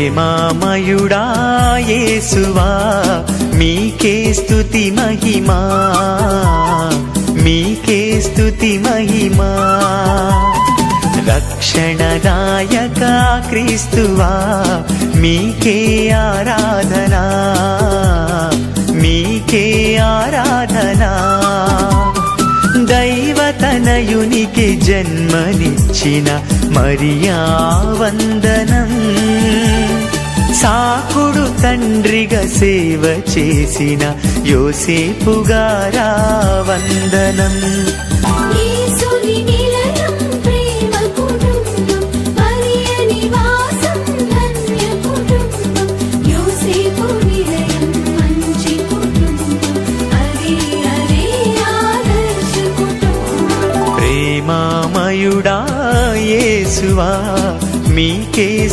ప్రేమామయుడా యేసువా మీకే స్తుతి మహిమా, మీకే స్తుతి మహిమా. రక్షణదాయక క్రీస్తువా మీకే ఆరాధనా, మీకే ఆరాధనా. దైవతనయునికి జన్మనిచ్చిన మరియా వందనం, సాకుడు తండ్రిగా సేవ చేసిన యోసేపు గారా వందనం.